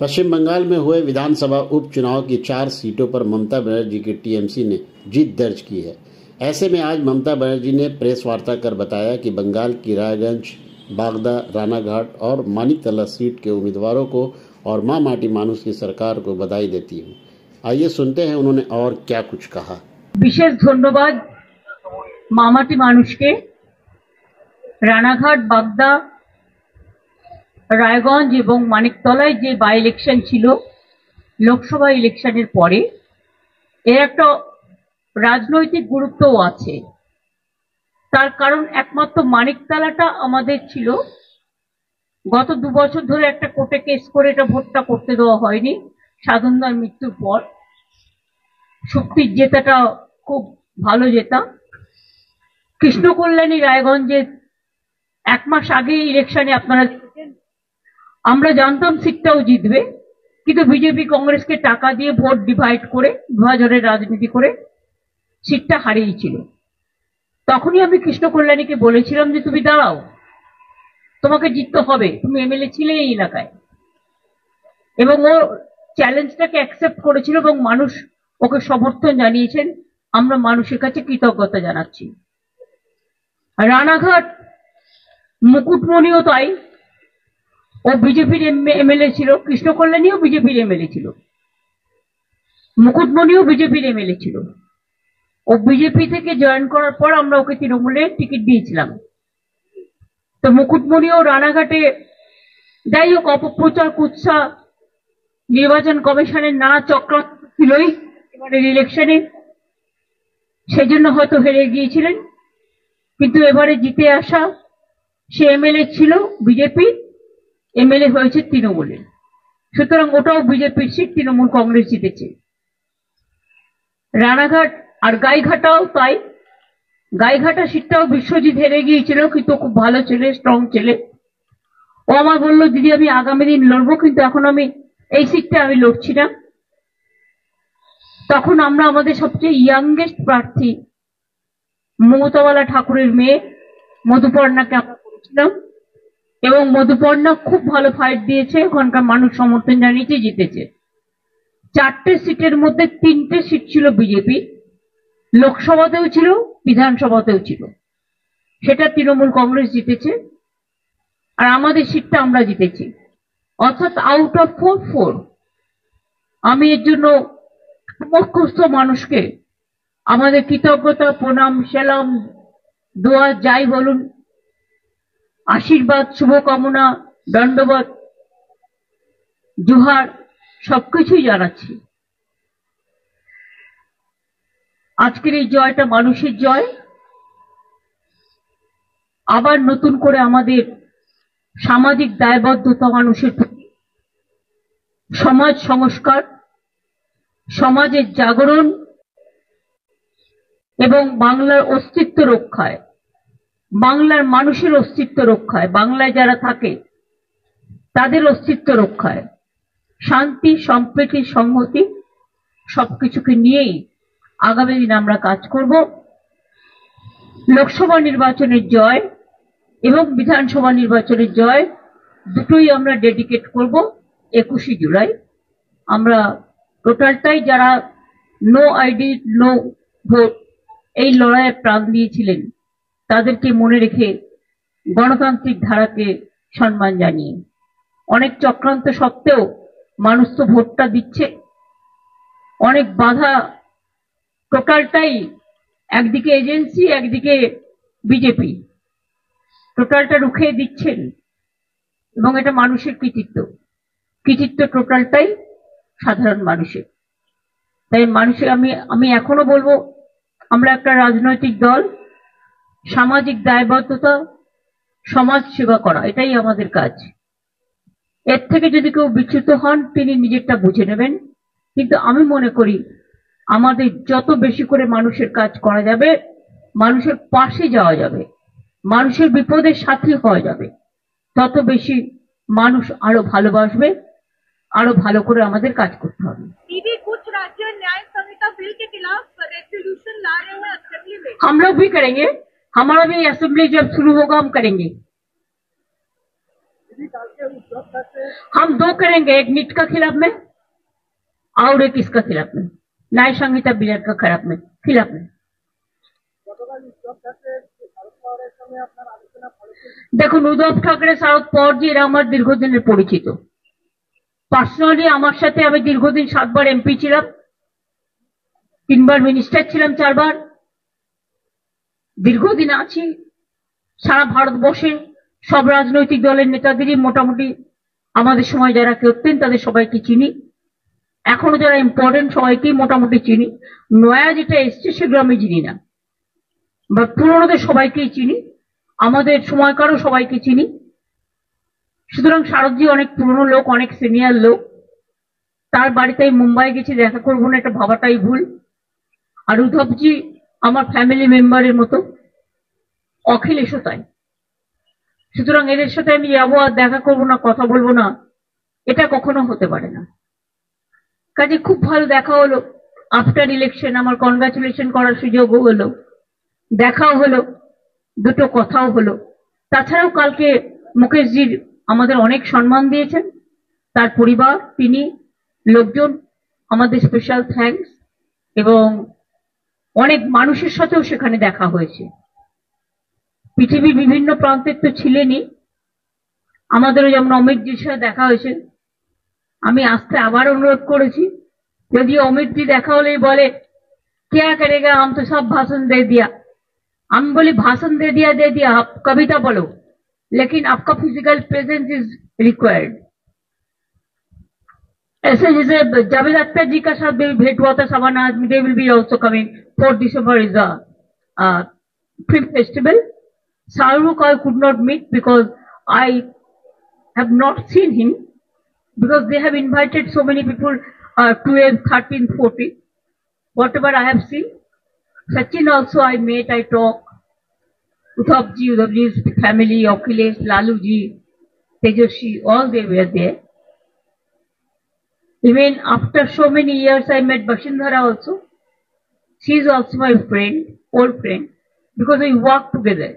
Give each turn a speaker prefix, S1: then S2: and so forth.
S1: पश्चिम बंगाल में हुए विधानसभा उपचुनाव की 4 सीटों पर ममता बनर्जी की टीएमसी ने जीत दर्ज की है। ऐसे में आज ममता बनर्जी ने प्रेस वार्ता कर बताया कि बंगाल की रायगंज, बागदा, रानाघाट और मानिकतला सीट के उम्मीदवारों को और मां माटी मानुष की सरकार को बधाई देती हूँ। आइए सुनते हैं उन्होंने और क्या कुछ कहा।
S2: विशेष धन्यवाद मां माटी मानुष के। रानाघाट, बागदा, রায়গঞ্জ এবং মানিকতলায় যে বাই ইলেকশন ছিল লোকসভা ইলেকশনের পরে, এর একটা রাজনৈতিক গুরুত্বও আছে। তার কারণ একমাত্র মানিকতলাটা আমাদের ছিল গত 2 বছর ধরে একটা কোর্টে কেস করে এটা ভোটটা করতে দেওয়া হয়নি। সাধনদার মৃত্যুর পর শক্তির জেতাটা খুব ভালো জেতা। কৃষ্ণকল্যাণী রায়গঞ্জে 1 মাস আগে ইলেকশনে আপনারা আমরা জানতাম সিটটাও জিতবে, কিন্তু বিজেপি কংগ্রেসকে টাকা দিয়ে ভোট ডিভাইড করে বিভাজনের রাজনীতি করে সিটটা হারিয়েছিল। তখনই আমি কৃষ্ণকল্যাণীকে বলেছিলাম যে তুমি দাঁড়াও, তোমাকে জিততে হবে, তুমি এমএলএ ছিলে এই এলাকায়। এবং ও চ্যালেঞ্জটাকে অ্যাকসেপ্ট করেছিল এবং মানুষ ওকে সমর্থন জানিয়েছেন। আমরা মানুষের কাছে কৃতজ্ঞতা জানাচ্ছি। রানাঘাট মুকুটমণিও তাই, ও বিজেপির এমএলএ ছিল, কৃষ্ণকল্যাণীও বিজেপির এমএলএ ছিল, মুকুটমণিও বিজেপির এমএলএ ছিল। ও বিজেপি থেকে জয়েন করার পর আমরা ওকে তৃণমূলের টিকিট দিয়েছিলাম। তো মুকুটমণিও রানাঘাটে যাই হোক অপপ্রচার কুৎসা, নির্বাচন কমিশনের নানা চক্রান্ত ছিলই এবারের ইলেকশনে, সেজন্য হয়তো হেরে গিয়েছিলেন। কিন্তু এবারে জিতে আসা সে এমএলএ ছিল বিজেপি, এমএলএ হয়েছে তৃণমূলের, সুতরাং ওটাও বিজেপির সিট, তৃণমূল কংগ্রেস জিতেছে। রানাঘাট আর গাইঘাটাও তাই, গাইঘাটা সিটটাও বিশ্বজিৎ হেরে গিয়েছিল, কিন্তু খুব ভালো ছেলে, স্ট্রং ছেলে। ও আমার বললো দিদি আমি আগামী দিন লড়বো, কিন্তু এখন আমি এই সিটটা আমি লড়ছি না। তখন আমরা আমাদের সবচেয়ে ইয়াংগেস্ট প্রার্থী মমতাওয়ালা ঠাকুরের মেয়ে মধুপর্ণাকে আমরা করেছিলাম এবং মধুপর্ণা খুব ভালো ফাইট দিয়েছে, ওখানকার মানুষ সমর্থন জানিয়েছে, জিতেছে। 4টে সিটের মধ্যে 3টে সিট ছিল বিজেপি, লোকসভাতেও ছিল, বিধানসভাতেও ছিল, সেটা তৃণমূল কংগ্রেস জিতেছে। আর আমাদের সিটটা আমরা জিতেছি, অর্থাৎ আউট অফ 4। আমি এর জন্য সমস্ত মানুষকে আমাদের কৃতজ্ঞতা, প্রণাম, সেলাম, দোয়া যাই বলুন, আশীর্বাদ, শুভকামনা, দণ্ডবত, জোহার সবকিছুই জানাচ্ছি। আজকের এই জয়টা মানুষের জয়। আবার নতুন করে আমাদের সামাজিক দায়বদ্ধতা মানুষের প্রতি, সমাজ সংস্কার, সমাজের জাগরণ এবং বাংলার অস্তিত্ব রক্ষায়, বাংলার মানুষের অস্তিত্ব রক্ষায়, বাংলায় যারা থাকে তাদের অস্তিত্ব রক্ষায়, শান্তি, সম্প্রীতি, সংহতি সবকিছুকে নিয়েই আগামী দিন আমরা কাজ করব। লোকসভা নির্বাচনের জয় এবং বিধানসভা নির্বাচনের জয় দুটোই আমরা ডেডিকেট করব 21শে জুলাই। আমরা টোটালটাই যারা নো আইডি নো ভোট এই লড়াইয়ে প্রাণ দিয়েছিলেন তাদেরকে মনে রেখে গণতান্ত্রিক ধারাকে সম্মান জানিয়ে, অনেক চক্রান্ত সত্ত্বেও মানুষ তো ভোটটা দিচ্ছে, অনেক বাধা, টোটালটাই একদিকে এজেন্সি একদিকে বিজেপি, টোটালটা রুখে দিচ্ছেন এবং এটা মানুষের কৃতিত্ব টোটালটাই সাধারণ মানুষের। তাই মানুষের আমি এখনো বলবো আমরা একটা রাজনৈতিক দল, সামাজিক দায়বদ্ধতা, সমাজ সেবা করা এটাই আমাদের কাজ। এর থেকে যদি কেউ বিচ্যুত হন তিনি নিজেরটা বুঝে নেবেন, কিন্তু আমি মনে করি আমাদের যত বেশি করে মানুষের কাজ করা যাবে, মানুষের পাশে যাওয়া যাবে, মানুষের বিপদের সাথী হওয়া যাবে, তত বেশি মানুষ আরো ভালোবাসবে, আরো ভালো করে আমাদের কাজ করতে হবে।
S3: कुछ राज्य न्याय संहिता बिल के खिलाफ रेजोल्यूशन ला रहे हैं असेंबली में।
S2: हम लोग भी करेंगे, हमारा भी असेंबली जब शुरू होगा हम करेंगे। हम दो करेंगे, एक नीट का खिलाफ में और एक इसका खिलाफ में, न्याय संहिता बिल का खिलाफ में। দেখুন, উদ্ধব ঠাকরে, শরদ পাওয়ারজি এরা আমার দীর্ঘদিনের পরিচিত। পার্সোনালি আমার সাথে আমি দীর্ঘদিন 7 বার এমপি ছিলাম, 3 বার মিনিস্টার ছিলাম, 4 বার দীর্ঘদিন আছি। সারা ভারতবর্ষে সব রাজনৈতিক দলের নেতাদেরই মোটামুটি আমাদের সময় যারা করতেন তাদের সবাইকে চিনি, এখনো যারা ইম্পর্টেন্ট সবাইকেই মোটামুটি চিনি। নয়া যেটা এসছে সেগুলো আমি চিনি না, বা পুরোনোদের সবাইকেই চিনি, আমাদের সময়কারও সবাইকে চিনি। সুতরাং শারদজি অনেক পুরনো লোক, অনেক সিনিয়র লোক, তার বাড়িতে মুম্বাই গেছি, দেখা করবো না এটা ভাবাটাই ভুল। আর উদ্ধবজি আমার ফ্যামিলি মেম্বারের মতো, অখিলেশও তাই। সুতরাং এদের সাথে আমি যাবো আর দেখা করবো না, কথা বলবো না, এটা কখনো হতে পারে না। কাজে খুব ভালো দেখা হলো, আফটার ইলেকশন আমার কনগ্রাচুলেশন করার সুযোগও হলো, দেখাও হলো, দুটো কথাও হলো। তাছাড়াও কালকে মুকেশজির আমাদের অনেক সম্মান দিয়েছেন, তার পরিবার, তিনি, লোকজন, আমাদের স্পেশাল থ্যাঙ্কস। এবং অনেক মানুষের সাথেও সেখানে দেখা হয়েছে, পৃথিবীর বিভিন্ন প্রান্তের তো ছিলেনই, আমাদেরও যেমন অমিতজির সাথে দেখা হয়েছে। আমি আসতে আবার অনুরোধ করেছি, যদি অমিতজি দেখা হলেই বলে क्या करेगा, हम तो सब भाषण दे दिया। हम बोले भाषण दे दिया, आप कविता बोलो, लेकिन आपका फिजिकल प्रेजेंस इज रिक्वायर्ड। ऐसे जैसे जावेद अख्तर जी का साथ भी भेंट हुआ था सवाना आदमी, they will be also coming. 4 December is a film festival. Shahrukh I could not meet because I have not seen him, because they have invited so many people, 12, 13, 14, whatever I have seen. Sachin also I met, I talked. Uddhavji's family, Akhilesh, Laluji, Tejoshi, all they were there. Even after so many years I met Bashindhara also. She is also my friend, old friend, because we worked together.